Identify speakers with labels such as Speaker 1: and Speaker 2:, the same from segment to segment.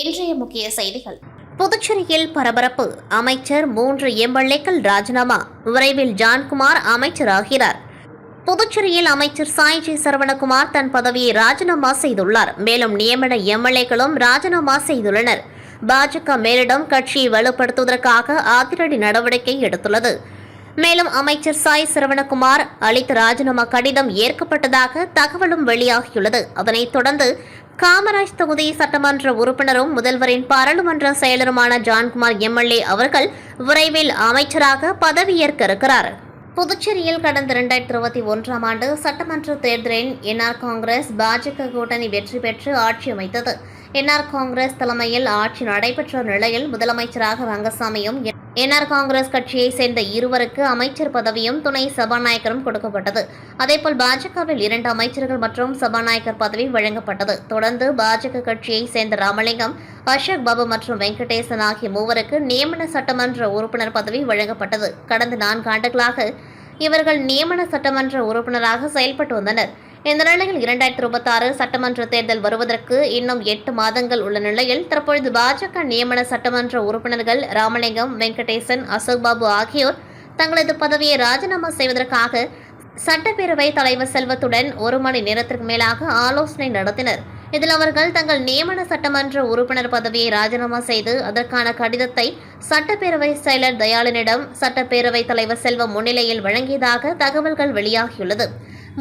Speaker 1: இன்றைய முக்கிய செய்திகள். புதுச்சேரியில் பரபரப்பு. அமைச்சர் 3 எம்எல்ஏக்கள் ராஜினாமா. விரைவில் ஜான்குமார் அமைச்சராகிறார். புதுச்சேரியில் அமைச்சர் சாய் ஜி சரவணகுமார் தன் பதவியை ராஜினாமா செய்துள்ளார். மேலும் நியமன எம்எல்ஏக்களும் ராஜினாமா செய்துள்ளனர். பாஜக மேலிடம் கட்சியை வலுப்படுத்துவதற்காக அதிரடி நடவடிக்கை எடுத்துள்ளது. மேலும் அமைச்சர் சாய் சரவணகுமார் அளித்த ராஜினாமா கடிதம் ஏற்கப்பட்டதாக தகவலும் வெளியாகியுள்ளது. அதனைத் தொடர்ந்து காமராஜ் தொகுதி சட்டமன்ற உறுப்பினரும் முதல்வரின் பாராளுமன்ற செயலருமான ஜான்குமார் எம்எல்ஏ அவர்கள் விரைவில் அமைச்சராக பதவியேற்க இருக்கிறார். புதுச்சேரியில் கடந்த 2021ஆம் ஆண்டு சட்டமன்ற தேர்தலில் என்ஆர் காங்கிரஸ் பாஜக கூட்டணி வெற்றி பெற்று ஆட்சி அமைத்தது. என்ஆர் காங்கிரஸ் தலைமையில் ஆட்சி நடைபெற்ற நிலையில் முதலமைச்சராக ரங்கசாமியும் என்ஆர் காங்கிரஸ் கட்சியை சேர்ந்த இருவருக்கு அமைச்சர் பதவியும் துணை சபாநாயகரும் கொடுக்கப்பட்டது. அதேபோல் பாஜகவில் 2 அமைச்சர்கள் மற்றும் சபாநாயகர் பதவி வழங்கப்பட்டது. தொடர்ந்து பாஜக கட்சியை சேர்ந்த ராமலிங்கம், அசோக் பாபு மற்றும் வெங்கடேசன் ஆகிய மூவருக்கு நியமன சட்டமன்ற உறுப்பினர் பதவி வழங்கப்பட்டது. கடந்த 4 ஆண்டுகளாக இவர்கள் நியமன சட்டமன்ற உறுப்பினராக செயல்பட்டு வந்தனர். இந்த நிலையில் 2026 சட்டமன்ற தேர்தல் வருவதற்கு இன்னும் 8 மாதங்கள் உள்ள நிலையில் தற்பொழுது பாஜக நியமன சட்டமன்ற உறுப்பினர்கள் ராமலிங்கம், வெங்கடேசன், அசோக் பாபு ஆகியோர் தங்களது பதவியை ராஜினாமா செய்வதற்காக சட்டப்பேரவைத் தலைவர் செல்வத்துடன் 1 மணி நேரத்திற்கு மேலாக ஆலோசனை நடத்தினர். இதில் அவர்கள் தங்கள் நியமன சட்டமன்ற உறுப்பினர் பதவியை ராஜினாமா செய்து அதற்கான கடிதத்தை சட்டப்பேரவை செயலர் தயாளனிடம் சட்டப்பேரவைத் தலைவர் செல்வம் முன்னிலையில் வழங்கியதாக தகவல்கள் வெளியாகியுள்ளது.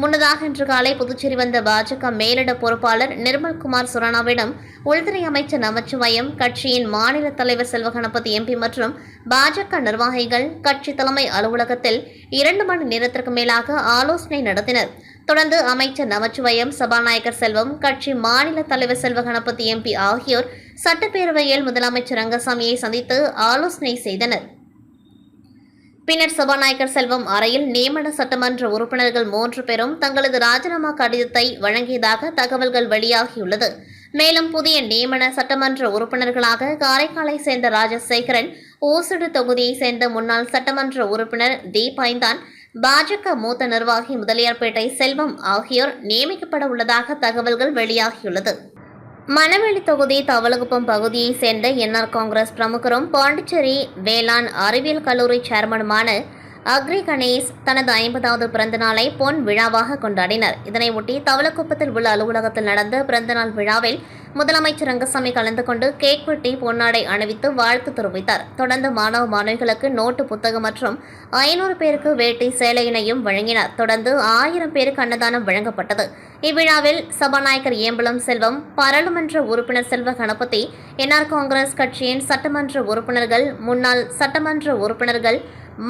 Speaker 1: முன்னதாக இன்று காலை புதுச்சேரி வந்த பாஜக மேலிட பொறுப்பாளர் நிர்மல்குமார் சுரானாவிடம் உள்துறை அமைச்சர் நமச்சிவாயம், கட்சியின் மாநில தலைவர் செல்வ கணபதி எம்பி மற்றும் பாஜக நிர்வாகிகள் கட்சி தலைமை அலுவலகத்தில் 2 மணி நேரத்திற்கு மேலாக ஆலோசனை நடத்தினர். தொடர்ந்து அமைச்சர் நமச்சிவாயம், சபாநாயகர் செல்வம், கட்சி மாநில தலைவர் செல்வ கணபதி எம்பி ஆகியோர் சட்டப்பேரவையில் முதலமைச்சர் ரங்கசாமியை சந்தித்து ஆலோசனை செய்தனர். பின்னர் சபாநாயகர் செல்வம் அறையில் நியமன சட்டமன்ற உறுப்பினர்கள் 3 பேரும் தங்களது ராஜினாமா கடிதத்தை வழங்கியதாக தகவல்கள் வெளியாகியுள்ளது. மேலும் புதிய நியமன சட்டமன்ற உறுப்பினர்களாக காரைக்காலை சேர்ந்த ராஜசேகரன், ஓசூடு தொகுதியை சேர்ந்த முன்னாள் சட்டமன்ற உறுப்பினர் தீபைந்தான், பாஜக மூத்த நிர்வாகி முதலியார்பேட்டை செல்வம் ஆகியோர் நியமிக்கப்பட உள்ளதாக தகவல்கள் வெளியாகியுள்ளது. மணவெளி தொகுதி தவளகுப்பம் பகுதியை சேர்ந்த என்ஆர் காங்கிரஸ் பிரமுகரும் பாண்டிச்சேரி வேளாண் அறிவியல் கல்லூரி சேர்மனுமான அக்ரி கணேஷ் தனது 50வது பிறந்தநாளை பொன் விழாவாக கொண்டாடினர். இதனையொட்டி தவளக்குப்பத்தில் உள்ள அலுவலகத்தில் நடந்த பிறந்தநாள் விழாவில் முதலமைச்சர் ரங்கசாமி கலந்து கொண்டு கேக் வெட்டி பொன்னாடை அணிவித்து வாழ்த்து தெரிவித்தார். தொடர்ந்து மாணவ மாணவிகளுக்கு நோட்டு புத்தகம் மற்றும் 500 பேருக்கு வேட்டி சேலையினையும் வழங்கினார். தொடர்ந்து 1000 பேருக்கு அன்னதானம் வழங்கப்பட்டது. இவ்விழாவில் சபாநாயகர் ஏம்பலம் செல்வம், பாராளுமன்ற உறுப்பினர் செல்வ கணபதி, என்ஆர் காங்கிரஸ் கட்சியின் சட்டமன்ற உறுப்பினர்கள், முன்னாள் சட்டமன்ற உறுப்பினர்கள்,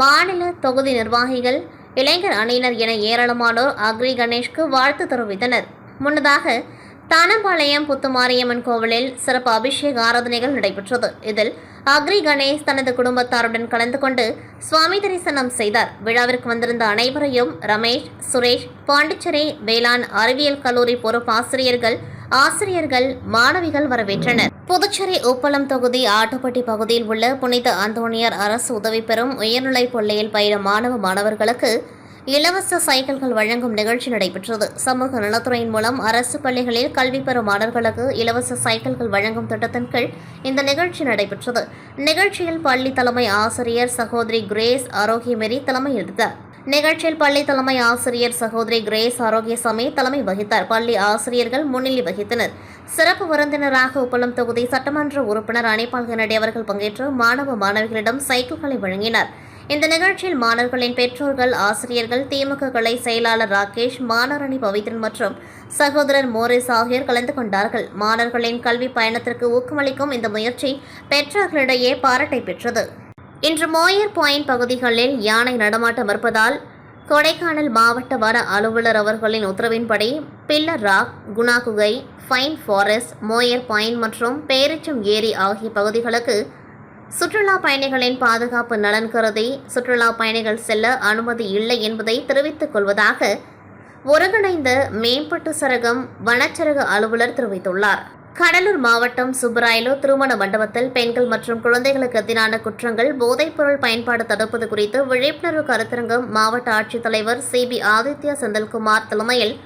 Speaker 1: மாநில தொகுதி நிர்வாகிகள், இளைஞர் அணியினர் என ஏராளமானோர் அக்ரி கணேஷ்க்கு வாழ்த்து தெரிவித்தனர். முன்னதாக தானம்பாளையம் புத்துமாரியம்மன் கோவிலில் சிறப்பு அபிஷேக ஆராதனைகள் நடைபெற்றது. இதில் அக்ரி கணேஷ் தனது குடும்பத்தாருடன் கலந்து கொண்டு சுவாமி தரிசனம் செய்தார். விழாவிற்கு வந்திருந்த அனைவரையும் ரமேஷ், சுரேஷ், பாண்டிச்சேரி வேளாண் அறிவியல் கல்லூரி ஆசிரியர்கள், மாணவிகள் வரவேற்றனர். புதுச்சேரி உப்பளம் தொகுதி ஆட்டுப்பட்டி பகுதியில் உள்ள புனித அந்தோணியார் அரசு உதவி பெறும் உயர்நிலைப் பள்ளியில் பயிலும் மாணவர்களுக்கு இலவச சைக்கிள்கள் வழங்கும் நிகழ்ச்சி நடைபெற்றது. சமூக நலத்துறையின் மூலம் அரசு பள்ளிகளில் கல்வி பெறும் மாணவர்களுக்கு இலவச சைக்கிள்கள் வழங்கும் திட்டத்தின் கீழ் இந்த நிகழ்ச்சி நடைபெற்றது. நிகழ்ச்சியில் பள்ளி தலைமை ஆசிரியர் சகோதரி கிரேஸ் ஆரோக்கியமேரி தலைமை எடுத்தார். நிகழ்ச்சியில் பள்ளி தலைமை ஆசிரியர் சகோதரி கிரேஸ் ஆரோக்கியசாமி தலைமை வகித்தார். பள்ளி ஆசிரியர்கள் முன்னிலை வகித்தனர். சிறப்பு விருந்தினராக உப்பளம் தொகுதி சட்டமன்ற உறுப்பினர் அனிபால் கென்னடி அவர்கள் பங்கேற்று மாணவ மாணவிகளிடம் சைக்கிள்களை வழங்கினார். இந்த நிகழ்ச்சியில் மாணவர்களின் பெற்றோர்கள், ஆசிரியர்கள், திமுக கிளை செயலாளர் ராகேஷ், மாணவரணி பவித்ரன் மற்றும் சகோதரர் மோரிஸ் ஆகியோர் கலந்து கொண்டார்கள். மாணவர்களின் கல்வி பயணத்திற்கு ஊக்கமளிக்கும் இந்த முயற்சி பெற்றோர்களிடையே பாராட்டை பெற்றது. இன்று மோயர் பாயிண்ட் பகுதிகளில் யானை நடமாட்டம் இருப்பதால் கொடைக்கானல் மாவட்ட வன அலுவலர் அவர்களின் உத்தரவின்படி பில்லர் ராக், குணா குகை, ஃபைன் ஃபாரஸ்ட், மோயர் பாயிண்ட் மற்றும் பேரிச்சம் ஏரி ஆகிய பகுதிகளுக்கு சுற்றுலா பயணிகளின் பாதுகாப்பு நலன் கருதி சுற்றுலா பயணிகள் செல்ல அனுமதி இல்லை என்பதை தெரிவித்துக் கொள்வதாக ஒருங்கிணைந்த மேம்பட்டு சரகம் வனச்சரக அலுவலர் தெரிவித்துள்ளார். கடலூர் மாவட்டம் சுப்பராயலு திருமண மண்டபத்தில் பெண்கள் மற்றும் குழந்தைகளுக்கு எதிரான குற்றங்கள், போதைப்பொருள் பயன்பாடு தடுப்பது குறித்து விழிப்புணர்வு கருத்தரங்கம் மாவட்ட ஆட்சித்தலைவர் CB ஆதித்யா செந்தில்குமார் தலைமையில்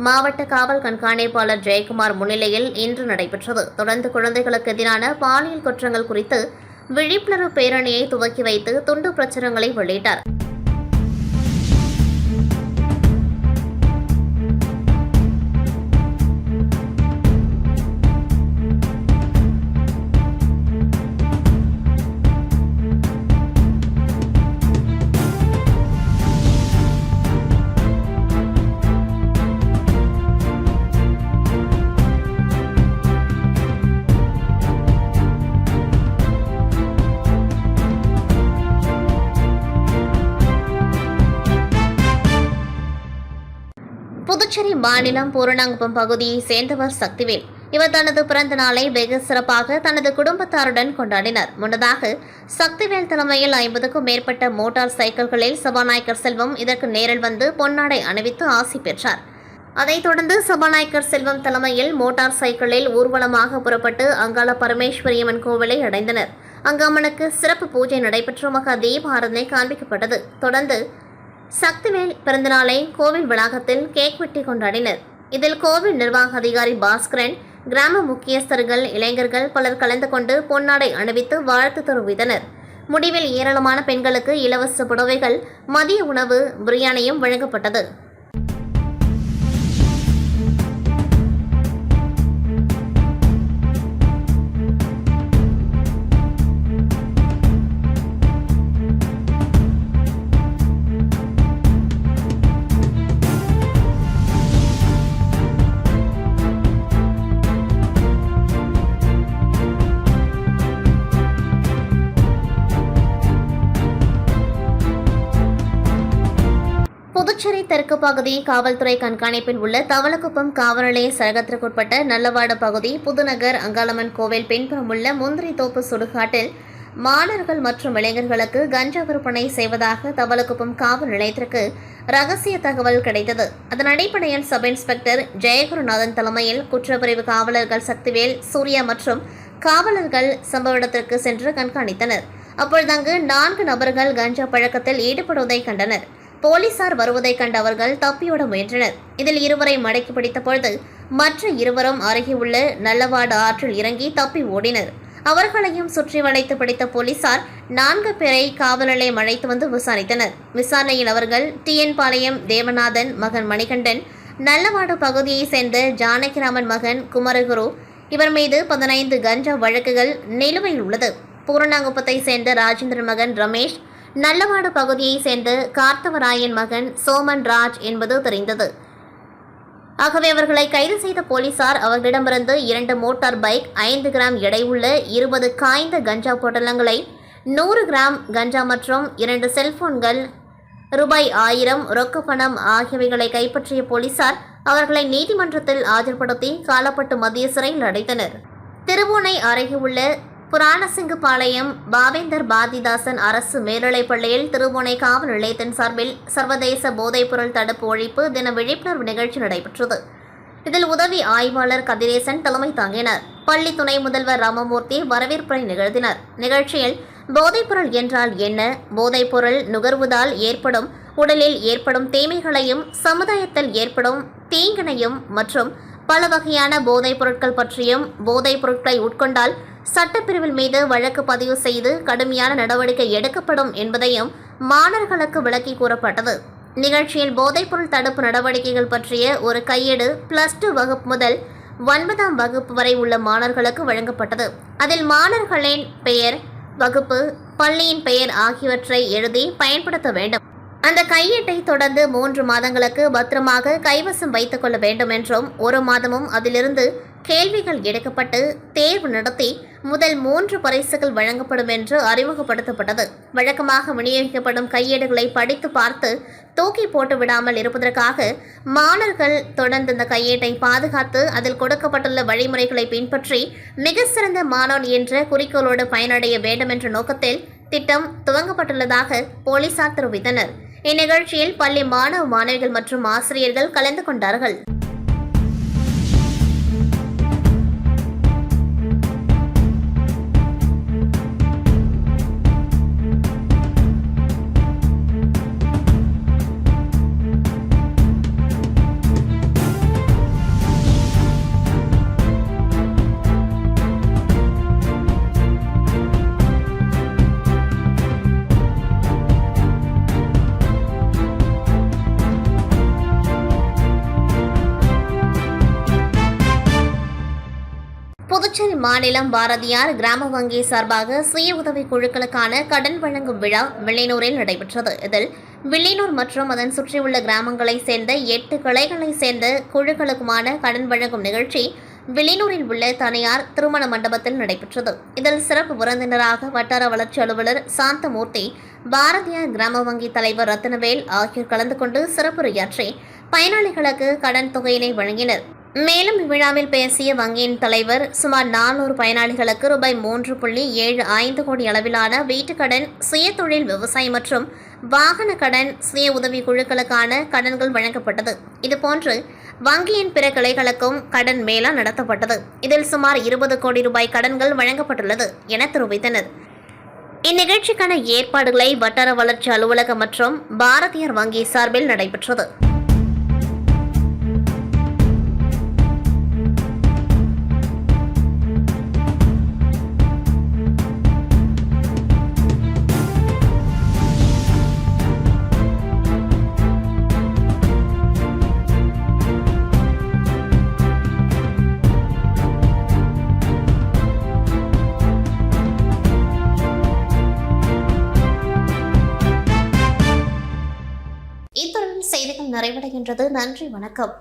Speaker 1: மாவட்ட காவல் கண்காணிப்பாளர் ஜெயக்குமார் முன்னிலையில் இன்று நடைபெற்றது. தொடர்ந்து குழந்தைகளுக்கு எதிரான பாலியல் குற்றங்கள் குறித்து விழிப்புணர்வு பேரணியை துவக்கி வைத்து துண்டு பிரசுரங்களை வெளியிட்டார். புதுச்சேரி மாநிலம் பூரணாங்குப்பம் பகுதியை சேர்ந்தவர் சக்திவேல். இவர் தனது பிறந்த நாளை வெகு சிறப்பாக தனது குடும்பத்தாருடன் கொண்டாடினார். முன்னதாக சக்திவேல் தலைமையில் 50க்கும் மேற்பட்ட மோட்டார் சைக்கிள்களில் சபாநாயகர் செல்வம் இதற்கு நேரில் வந்து பொன்னாடை அணிவித்து ஆசி பெற்றார். அதைத் தொடர்ந்து சபாநாயகர் செல்வம் தலைமையில் மோட்டார் சைக்கிளில் ஊர்வலமாக புறப்பட்டு அங்காள பரமேஸ்வரியம்மன் கோவிலை அடைந்தனர். அங்கு அம்மனுக்கு சிறப்பு பூஜை நடைபெற்று மகா தீபாராதனை காண்பிக்கப்பட்டது. தொடர்ந்து சக்திவேல் பிறந்தநாளை கோவில் வளாகத்தில் கேக் வெட்டி கொண்டாடினர். இதில் கோவில் நிர்வாக அதிகாரி பாஸ்கரன், கிராம முக்கியஸ்தர்கள், இளைஞர்கள் பலர் கலந்து கொண்டு பொன்னாடை அணிவித்து வாழ்த்து தெரிவித்தனர். முடிவில் ஏராளமான பெண்களுக்கு இலவச புடவைகள், மதிய உணவு, பிரியாணியும் வழங்கப்பட்டது. புதுச்சேரி தெற்கு பகுதி காவல்துறை கண்காணிப்பில் உள்ள தவளக்குப்பம் காவல் நிலைய சரகத்திற்குட்பட்ட நல்லவாடு பகுதி புதுநகர் அங்காளம்மன் கோவில் பின்புறம் உள்ள முந்திரி தோப்பு சுடுகாட்டில் மாணவர்கள் மற்றும் இளைஞர்களுக்கு கஞ்சா விற்பனை செய்வதாக தவளக்குப்பம் காவல் நிலையத்திற்கு ரகசிய தகவல் கிடைத்தது. அதன் அடிப்படையில் சப் இன்ஸ்பெக்டர் ஜெயகுருநாதன் தலைமையில் குற்றப்பிரிவு காவலர்கள் சக்திவேல், சூர்யா மற்றும் காவலர்கள் சம்பவ இடத்திற்கு சென்று கண்காணித்தனர். அப்பொழுது அங்கு 4 நபர்கள் கஞ்சா பழக்கத்தில் ஈடுபடுவதை கண்டனர். போலீசார் வருவதை கண்ட அவர்கள் தப்பியோட முயன்றனர். இதில் 2வரை மடக்கி பிடித்த பொழுது மற்ற 2வரும் அருகே உள்ள நல்லவாடு ஆற்றில் இறங்கி தப்பி ஓடினர். அவர்களையும் சுற்றி வளைத்து பிடித்த போலீசார் 4 பேரை காவல் நிலையம் அழைத்து வந்து விசாரித்தனர். விசாரணையில் அவர்கள் டிஎன் பாளையம் தேவநாதன் மகன் மணிகண்டன், நல்லவாடு பகுதியை சேர்ந்த ஜானகிராமன் மகன் குமரகுரு, இவர் மீது 15 கஞ்சா வழக்குகள் நிலுவையில் உள்ளது. பூரணாங்குப்பத்தை சேர்ந்த ராஜேந்திரன் மகன் ரமேஷ், நல்லவாடு பகுதியை சேர்ந்த கார்த்தவராயன் மகன் சோமன் ராஜ் என்பது தெரிந்தது. ஆகவே அவர்களை கைது செய்த போலீசார் அவர்களிடமிருந்து 2 மோட்டார் பைக், 5 கிராம் எடை உள்ள 20 காய்ந்த கஞ்சா பொட்டலங்களை, 100 கிராம் கஞ்சா மற்றும் 2 செல்போன்கள், ரூபாய் 1000 ரொக்க பணம் ஆகியவைகளை கைப்பற்றிய போலீசார் அவர்களை நீதிமன்றத்தில் ஆஜர்படுத்தி காலப்பட்டு மத்திய சிறையில் அடைத்தனர். திருபுவனை அருகே உள்ள புராணசிங்குபாளையம் பாவேந்தர் பாரதிதாசன் அரசு மேல்நிலைப்பள்ளியில் திருபுவனை காவல் நிலையத்தின் சார்பில் சர்வதேச போதைப்பொருள் தடுப்பு ஒழிப்பு தின விழிப்புணர்வு நிகழ்ச்சி நடைபெற்றது. இதில் உதவி ஆய்வாளர் கதிரேசன் தலைமை தாங்கினார். பள்ளி துணை முதல்வர் ராமமூர்த்தி வரவேற்புரை நிகழ்த்தினார். நிகழ்ச்சியில் போதைப்பொருள் என்றால் என்ன, போதைப்பொருள் நுகர்வதால் ஏற்படும் உடலில் ஏற்படும் தீமைகளையும் சமுதாயத்தில் ஏற்படும் தீங்கினையும் மற்றும் பல வகையான போதைப் பொருட்கள் பற்றியும், போதைப் பொருட்களை உட்கொண்டால் சட்டப்பிரிவில் மீது வழக்கு பதிவு செய்து கடுமையான நடவடிக்கை எடுக்கப்படும் என்பதையும் மாணவர்களுக்கு விளக்கி கூறப்பட்டது. நிகழ்ச்சியில் போதைப்பொருள் தடுப்பு நடவடிக்கைகள் பற்றிய ஒரு கையேடு +2 வகுப்பு முதல் 9ஆம் வகுப்பு வரை உள்ள மாணவர்களுக்கு வழங்கப்பட்டது. அதில் மாணவர்களின் பெயர், வகுப்பு, பள்ளியின் பெயர் ஆகியவற்றை எழுதி பயன்படுத்த வேண்டும். அந்த கையேட்டை தொடர்ந்து 3 மாதங்களுக்கு பத்திரமாக கைவசம் வைத்துக் கொள்ள வேண்டும் என்றும், 1 மாதமும் அதிலிருந்து கேள்விகள் எடுக்கப்பட்டு தேர்வு நடத்தி முதல் 3 பரிசுகள் வழங்கப்படும் என்று அறிமுகப்படுத்தப்பட்டது. வழக்கமாக விநியோகிக்கப்படும் கையேடுகளை படித்து பார்த்து தூக்கி போட்டு விடாமல் இருப்பதற்காக மாணவர்கள் தொடர்ந்து இந்த கையேட்டை பாதுகாத்து அதில் கொடுக்கப்பட்டுள்ள வழிமுறைகளை பின்பற்றி மிக சிறந்த மாணவன் என்ற குறிக்கோளோடு பயனடைய வேண்டும் என்ற நோக்கத்தில் திட்டம் துவங்கப்பட்டுள்ளதாக போலீசார் தெரிவித்தனர். இந்நிகழ்ச்சியில் பள்ளி மாணவ மாணவிகள் மற்றும் ஆசிரியர்கள் கலந்து கொண்டார்கள். மாநிலம் பாரதியார் கிராம வங்கி சார்பாக சுய உதவி குழுக்களுக்கான கடன் வழங்கும் விழா வில்லியனூரில் நடைபெற்றது. இதில் வில்லியனூர் மற்றும் அதன் சுற்றியுள்ள கிராமங்களைச் சேர்ந்த 8 கிளைகளைச் சேர்ந்த குழுக்களுக்குமான கடன் வழங்கும் நிகழ்ச்சி வில்லியனூரில் உள்ள தனியார் திருமண மண்டபத்தில் நடைபெற்றது. இதில் சிறப்பு விருந்தினராக வட்டார வளர்ச்சி அலுவலர் சாந்தமூர்த்தி, பாரதியார் கிராம வங்கி தலைவர் ரத்தினவேல் ஆகியோர் கலந்து கொண்டு சிறப்புரையாற்றி பயனாளிகளுக்கு கடன் தொகையினை வழங்கினர். மேலும் இவ்விழாவில் பேசிய வங்கியின் தலைவர், சுமார் 400 பயனாளிகளுக்கு ரூபாய் 3.75 கோடி அளவிலான வீட்டுக்கடன், சுயதொழில், விவசாயம் மற்றும் வாகன கடன், சுய உதவி குழுக்களுக்கான கடன்கள் வழங்கப்பட்டது. இதுபோன்று வங்கியின் பிற கிளைகளுக்கும் கடன் மேளா நடத்தப்பட்டது. இதில் சுமார் 20 கோடி ரூபாய் கடன்கள் வழங்கப்பட்டுள்ளது என தெரிவித்தனர். இந்நிகழ்ச்சிக்கான ஏற்பாடுகளை வட்டார வளர்ச்சி அலுவலகம் மற்றும் பாரதியார் வங்கி சார்பில் நடைபெற்றது. இத்துடன் செய்திகள் நிறைவடைகின்றது. நன்றி, வணக்கம்.